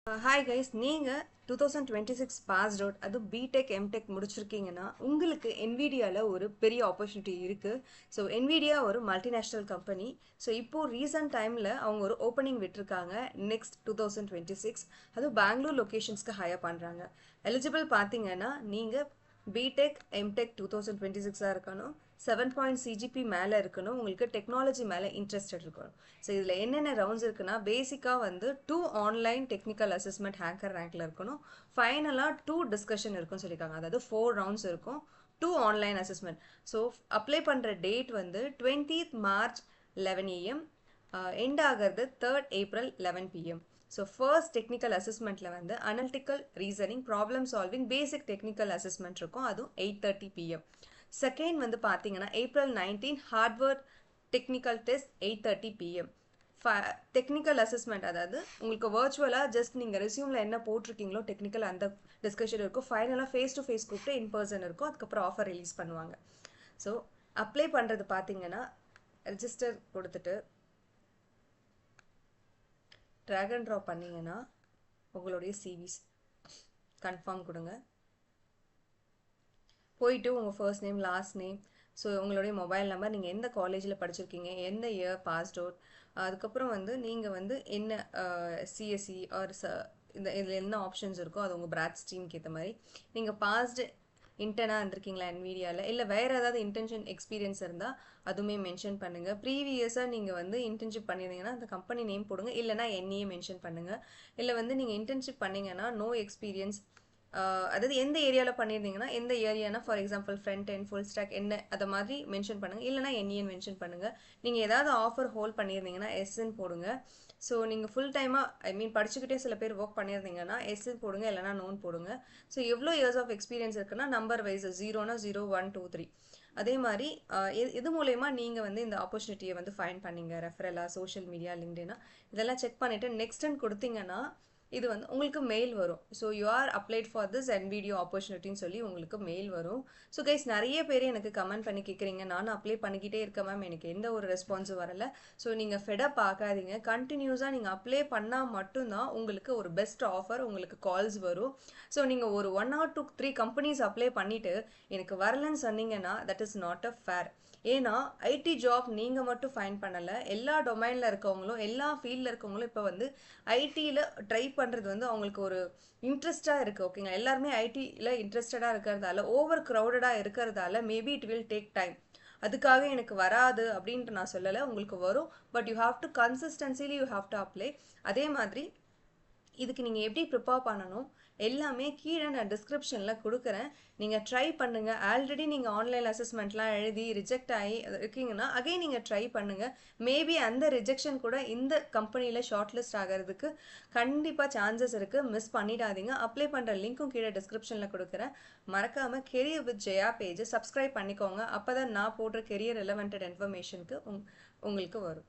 Hi guys, நீங்க 2026 passed out அது BTech MTech முடிச்சிருக்கீங்கன்னா உங்களுக்கு NVIDIAல ஒரு பெரிய ஆப்பர்ச்சுனிட்டி இருக்கு. ஸோ NVIDIA ஒரு மல்டிநேஷனல் கம்பெனி. ஸோ இப்போ ரீசன்ட் டைம்ல அவங்க ஒரு ஓப்பனிங் விட்டுருக்காங்க நெக்ஸ்ட் 2026. அதுவும் பெங்களூர் லொகேஷன்ஸ்க்கு ஹையர் பண்றாங்க. எலிஜிபிள் பார்த்தீங்கன்னா நீங்க பிடெக் எம்டெக் 2026 இருக்கணும், 7 CGP மேலே இருக்கணும், உங்களுக்கு டெக்னாலஜி மேலே இன்ட்ரெஸ்டட் இருக்கணும். ஸோ இதில் என்னென்ன ரவுண்ட்ஸ் இருக்குன்னா பேசிக்காக வந்து 2 ஆன்லைன் டெக்னிக்கல் அசஸ்மெண்ட் ஹேக்கர் ரேங்க்ல இருக்கணும், ஃபைனலாக 2 டிஸ்கஷன் இருக்குன்னு சொல்லியிருக்காங்க. அதாவது 4 ரவுண்ட்ஸ் இருக்கும், 2 ஆன்லைன் அசஸ்மெண்ட். ஸோ அப்ளை பண்ணுற டேட் வந்து 20th March 11 AM, எண்ட் ஆகிறது 3rd April 11 PM. So first technical அசஸ்மெண்ட்டில் வந்து analytical reasoning problem solving basic technical assessment இருக்கும், அதுவும் 8:30 PM. செகண்ட் வந்து பார்த்தீங்கன்னா April 19 hardware technical test 8:30 PM. Technical assessment அதாவது உங்களுக்கு வர்ச்சுவலாக ஜஸ்ட் நீங்கள் ரெஸ்யூமில் என்ன போட்டிருக்கீங்களோ டெக்னிக்கல் அந்த டிஸ்கஷன் இருக்கும், ஃபைனலாக ஃபேஸ் டு ஃபேஸ் கூப்பிட்டு இன் பர்சன் இருக்கும், அதுக்கப்புறம் ஆஃபர் ரிலீஸ் பண்ணுவாங்க. ஸோ அப்ளை பண்ணுறது பார்த்தீங்கன்னா ரெஜிஸ்டர் கொடுத்துட்டு ட்ராக் அண்ட் ட்ராப் பண்ணிங்கன்னா உங்களுடைய சிவிஸ் கன்ஃபார்ம் கொடுங்க. போயிட்டு உங்கள் first name last name, so உங்களுடைய மொபைல் நம்பர், நீங்கள் எந்த காலேஜில் படிச்சிருக்கீங்க, எந்த இயர் பாஸ்ட் அவுட், அதுக்கப்புறம் வந்து நீங்கள் வந்து என்ன சிஎஸ்சி ஆர் இந்த இதில் என்ன ஆப்ஷன்ஸ் இருக்கோ அது உங்கள் பிராட் ஸ்ட்ரீம்க்கு ஏற்ற மாதிரி, நீங்கள் பாஸ்டு இன்டர்னாக இருந்திருக்கீங்களா NVIDIAவில், இல்லை வேறு ஏதாவது இன்டர்ன்ஷிப் எக்ஸ்பீரியன்ஸ் இருந்தால் அதுவுமே மென்ஷன் பண்ணுங்கள். ப்ரீவியஸாக நீங்கள் வந்து இன்டர்ன்ஷிப் பண்ணியிருந்தீங்கன்னா அந்த கம்பெனி நேம் போடுங்க, இல்லைனா NEA மென்ஷன் பண்ணுங்கள். இல்லை வந்து நீங்கள் இன்டர்ன்ஷிப் பண்ணிங்கன்னா நோ எக்ஸ்பீரியன்ஸ், அதாவது எந்த ஏரியாவில் பண்ணியிருந்தீங்கன்னா எந்த ஏரியானா for example front and full stack என்ன அதை மாதிரி மென்ஷன் பண்ணுங்கள், இல்லைனா NEN மென்ஷன் பண்ணுங்கள். நீங்கள் ஏதாவது ஆஃபர் ஹோல்ட் பண்ணியிருந்தீங்கன்னா SN போடுங்க. ஸோ நீங்கள் ஃபுல் டைமாக படிச்சுக்கிட்டே சில பேர் ஒர்க் பண்ணியிருந்தீங்கன்னா SN போடுங்க, இல்லைனா நோன் போடுங்க. ஸோ எவ்வளோ இயர்ஸ் ஆஃப் எக்ஸ்பீரியன்ஸ் இருக்குன்னா நம்பர் வைஸ் 0னா 0, 1, 2, 3 அதே மாதிரி இது மூலயமா நீங்கள் வந்து இந்த ஆப்பர்ச்சுனிட்டியை வந்து ஃபைண்ட் பண்ணீங்க, ரெஃபரலாக சோஷியல் மீடியா லிங்க்டினா இதெல்லாம் செக் பண்ணிவிட்டு நெக்ஸ்ட்ன்னு கொடுத்தீங்கன்னா இது வந்து உங்களுக்கு மெயில் வரும். So you are applied for this NVIDIA ஆப்பர்ச்சுனிட்டின்னு சொல்லி உங்களுக்கு மெயில் வரும். ஸோ கைஸ் நிறைய பேர் எனக்கு கமெண்ட் பண்ணி கேட்குறீங்க, நானும் அப்ளை பண்ணிக்கிட்டே இருக்கேன் மேம், எனக்கு எந்த ஒரு ரெஸ்பான்ஸும் வரல. ஸோ நீங்கள் ஃபெடப் ஆகாதீங்க, கண்டினியூஸாக நீங்கள் அப்ளை பண்ணால் மட்டும்தான் உங்களுக்கு ஒரு பெஸ்ட் ஆஃபர் உங்களுக்கு கால்ஸ் வரும். ஸோ நீங்கள் ஒரு 1 or 2, 3 கம்பெனிஸ் அப்ளை பண்ணிவிட்டு எனக்கு வரலன்னு சொன்னீங்கன்னா that is not a fair. ஏன்னா ஐடி ஜாப் நீங்கள் மட்டும் ஃபைண்ட் பண்ணலை, எல்லா டொமைனில் இருக்கவங்களும் எல்லா ஃபீல்டில் இருக்கவங்களும் இப்போ வந்து ஐடியில் ட்ரை பண்ணுறது வந்து அவங்களுக்கு ஒரு இன்ட்ரெஸ்டாக இருக்குது. ஓகேங்களா, எல்லாருமே ஐடியில் இன்ட்ரெஸ்டடாக இருக்கிறதால ஓவர் க்ரௌடடாக இருக்கிறதால maybe it will take time. அதுக்காக எனக்கு வராது அப்படின்ட்டு நான் சொல்லலை, உங்களுக்கு வரும். But you have to consistently you have to apply. அதே மாதிரி இதுக்கு நீங்கள் எப்படி ப்ரிப்பேர் பண்ணணும் எல்லாமே கீழே நான் டிஸ்கிரிப்ஷனில் கொடுக்குறேன், நீங்கள் ட்ரை பண்ணுங்கள். ஆல்ரெடி நீங்கள் ஆன்லைன் அசஸ்மெண்ட்லாம் எழுதி ரிஜெக்ட் ஆகி இருக்கீங்கன்னா அகைன் நீங்கள் ட்ரை பண்ணுங்கள். மேபி அந்த ரிஜெக்ஷன் கூட இந்த கம்பெனியில் ஷார்ட் லிஸ்ட் ஆகிறதுக்கு கண்டிப்பாக சான்சஸ் இருக்குது, மிஸ் பண்ணிடாதீங்க. அப்ளை பண்ணுற லிங்க்கும் கீழே டிஸ்கிரிப்ஷனில் கொடுக்குறேன். மறக்காமல் கெரியர் வித் ஜெயா பேஜை சப்ஸ்கிரைப் பண்ணிக்கோங்க, அப்போ தான் நான் போடுற கெரியர் ரிலவெண்டட் இன்ஃபர்மேஷனுக்கு உங்களுக்கு வரும்.